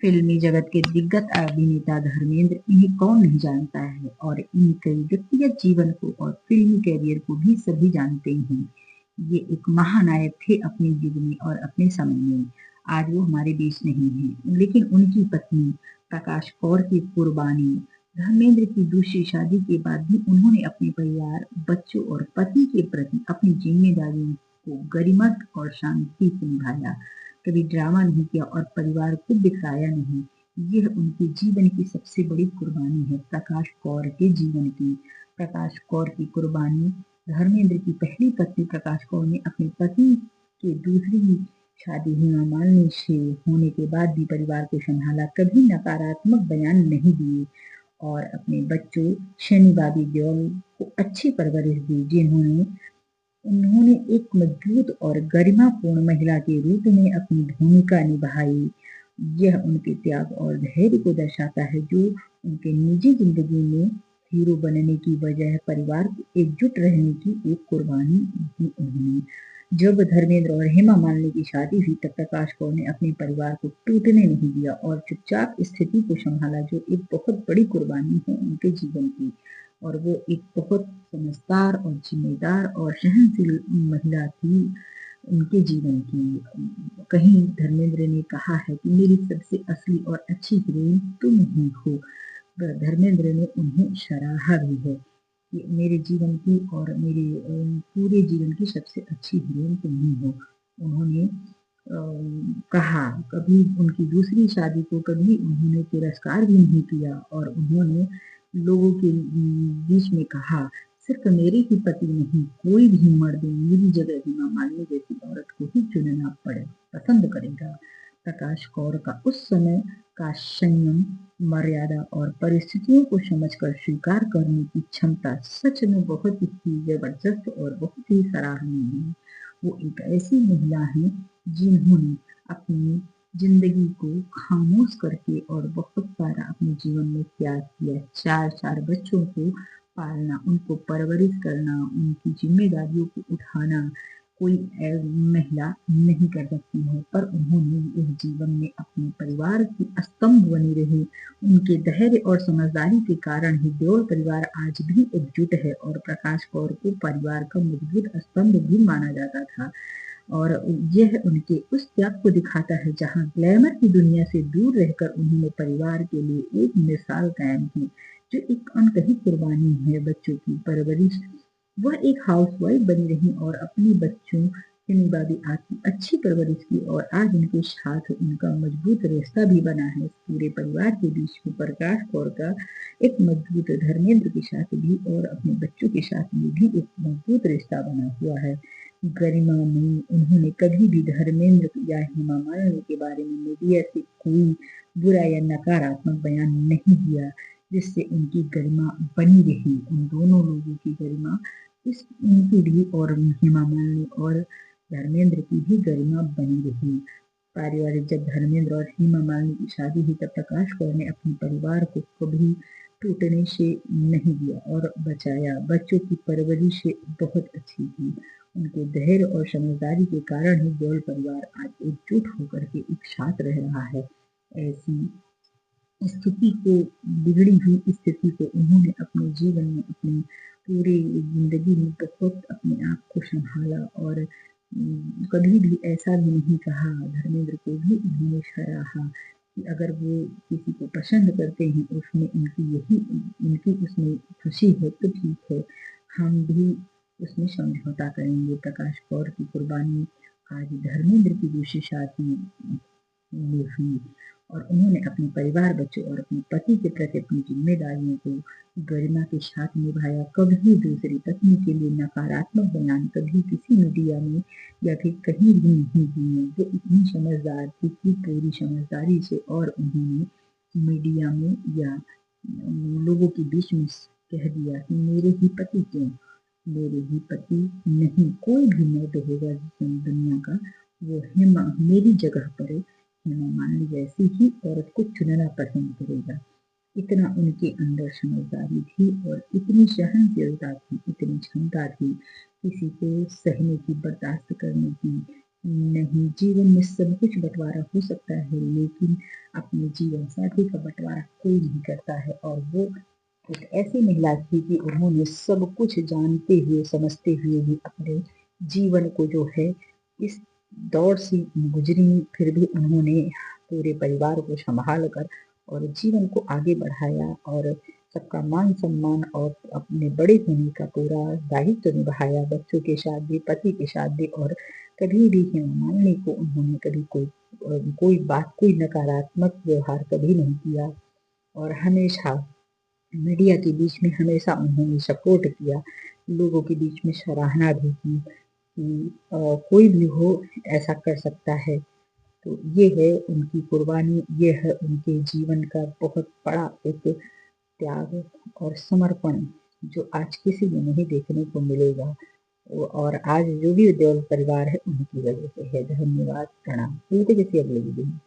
फिल्मी जगत के दिग्गज अभिनेता धर्मेंद्र, इन्हें कौन नहीं जानता है, और इनके व्यक्तिगत जीवन को और फिल्मी कैरियर को भी सभी जानते हैं। ये एक महानायक थे अपने युग में और अपने समय में। आज वो हमारे बीच नहीं है, लेकिन उनकी पत्नी प्रकाश कौर की कुर्बानी, धर्मेंद्र की दूसरी शादी के बाद भी उन्होंने अपने परिवार, बच्चों और पति के प्रति अपनी जिम्मेदारियों को गरिमा और शांति से निभाया। कभी ड्रामा नहीं किया और परिवार को बिखराया नहीं। यह उनके जीवन की सबसे बड़ी कुर्बानी है। प्रकाश कौर के जीवन की, प्रकाश कौर की कुर्बानी। धर्मेंद्र की पहली पत्नी प्रकाश कौर ने अपने पति के दूसरी शादी हेमा मालिनी से होने के बाद भी परिवार को संभाला, कभी नकारात्मक बयान नहीं दिए और अपने बच्चों शनि बाबी देओल को अच्छी परवरिश दी, जिन्होंने उन्होंने एक मजबूत और गरिमापूर्ण महिला के रूप में अपनी भूमिका निभाई। यह उनके त्याग और धैर्य को दर्शाता है, जो उनके निजी जिंदगी में हीरो बनने की बजाय परिवार को एकजुट रहने की एक कुर्बानी दी उन्होंने। जब धर्मेंद्र और हेमा मालिनी की शादी हुई तब प्रकाश कौर ने अपने परिवार को टूटने नहीं दिया और चुपचाप स्थिति को संभाला, जो एक बहुत बड़ी कुर्बानी है उनके जीवन की। और वो एक बहुत समझदार और जिम्मेदार और सहनशील महिला थी उनके जीवन की। कहीं धर्मेंद्र ने कहा है कि मेरी सबसे असली और अच्छी हीरोइन तुम ही हो। धर्मेंद्र ने उन्हें सराहा भी है कि मेरे जीवन की और मेरे पूरे जीवन की सबसे अच्छी हीरोइन तुम ही हो। उन्होंने कहा, कभी उनकी दूसरी शादी को कभी उन्होंने तिरस्कार भी नहीं किया और उन्होंने लोगों के बीच में कहा, सिर्फ मेरे ही पति नहीं, कोई भी मर्द मेरी जगह हेमा मालिनी जैसी औरत को ही चुनना पसंद करेगा। प्रकाश कौर का उस समय का संयम, मर्यादा और परिस्थितियों को समझकर स्वीकार करने की क्षमता सच में बहुत ही जबरदस्त और बहुत ही सराहनीय है। वो एक ऐसी महिला है जिन्होंने अपनी जिंदगी को खामोश करके और बहुत सारा अपने जीवन में त्याग किया। चार बच्चों को पालना, उनको परवरिश करना, उनकी जिम्मेदारियों को उठाना कोई महिला नहीं कर सकती है, पर उन्होंने इस जीवन में अपने परिवार की स्तंभ बनी रही। उनके धैर्य और समझदारी के कारण ही देओल परिवार आज भी एकजुट है और प्रकाश कौर को परिवार का मजबूत स्तंभ भी माना जाता था। और यह उनके उस त्याग को दिखाता है जहां ग्लैमर की दुनिया से दूर रहकर उन्होंने परिवार के लिए एक मिसाल कायम की, जो एक अनकही कुर्बानी है। बच्चों की परवरिश, वह एक हाउसवाइफ बनी रही और अपने बच्चों से निभाई आती अच्छी परवरिश की, और आज उनके साथ उनका मजबूत रिश्ता भी बना है। पूरे परिवार के बीच में प्रकाश कौर का एक मजबूत, धर्मेंद्र के साथ भी और अपने बच्चों के साथ में भी एक मजबूत रिश्ता बना हुआ है। गरिमा में उन्होंने कभी भी धर्मेंद्र या हेमा मालिनी के बारे में मीडिया से कोई बुरा या नकारात्मक बयान नहीं दिया, जिससे उनकी गरिमा बनी रही। उन दोनों लोगों की गरिमा, इस उनकी भी और हेमा मालिनी और धर्मेंद्र की भी गरिमा बनी रही। पारिवारिक, जब धर्मेंद्र और हेमा मालिनी की शादी हुई तब प्रकाश कौर ने अपने परिवार को कभी टूटने से नहीं दिया और बचाया। बच्चों की परवरिश बहुत अच्छी थी। उनके धैर्य और समझदारी के कारण ही देओल परिवार आज एकजुट होकर के एक साथ रह रहा है। ऐसी स्थिति को, बिगड़ी हुई स्थिति को उन्होंने अपने जीवन में, अपनी पूरी जिंदगी में बहुत अपने आप को संभाला और कभी भी ऐसा भी नहीं कहा। धर्मेंद्र को भी उन्होंने सराहा कि अगर वो किसी को पसंद करते हैं, उसमें इनकी उसमें खुशी है तो ठीक है, हम भी उसमें समझौता करेंगे। प्रकाश कौर की कुर्बानी आज धर्मेंद्र की दूसरी शादी में हुई और उन्होंने अपने परिवार, बच्चों और अपने पति के प्रति अपनी जिम्मेदारियों को गरिमा के साथ निभाया। कभी दूसरी पत्नी के लिए नकारात्मक बयान कभी किसी मीडिया में या फिर कहीं भी नहीं दिए। वो इतनी समझदार थी कि पूरी समझदारी से और उन्होंने मीडिया में या लोगों के बीच में कह दिया कि मेरे ही पति क्यों, मेरे ही पति नहीं, कोई भी मर्द होगा दुनिया का, वो मेरी जगह पर हेमा मालिनी जैसी ही औरत को चुनना पसंद करेगा। इतना उनके अंदर समझदारी थी और इतनी सहनशीलता थी, इतनी क्षमता थी किसी को सहने की, बर्दाश्त करने की, नहीं, जीवन में सब कुछ बँटवारा हो सकता है, लेकिन अपने जीवन साथी का बँटवारा कोई नहीं करता है। और वो एक ऐसी महिला थी कि उन्होंने सब कुछ जानते हुए, समझते हुए भी अपने जीवन को जो है इस दौर से गुज़री, फिर भी उन्होंने पूरे परिवार को सँभाल कर और जीवन को आगे बढ़ाया और सबका मान-सम्मान और अपने बड़े होने का पूरा दायित्व निभाया, बच्चों के साथ भी, पति के साथ भी। और कभी भी हेमा मालिनी को उन्होंने कभी कोई बात, कोई नकारात्मक व्यवहार कभी नहीं किया और हमेशा मीडिया के बीच में हमेशा उन्होंने सपोर्ट किया, लोगों के बीच में सराहना भी की कि कोई भी हो ऐसा कर सकता है। तो ये है उनकी कुर्बानी, ये है उनके जीवन का बहुत बड़ा एक त्याग और समर्पण, जो आज किसी में नहीं देखने को मिलेगा। और आज जो भी देओल परिवार है उनकी वजह से है। धन्यवाद, प्रणाम। मिलते किसी अगले वीडियो में।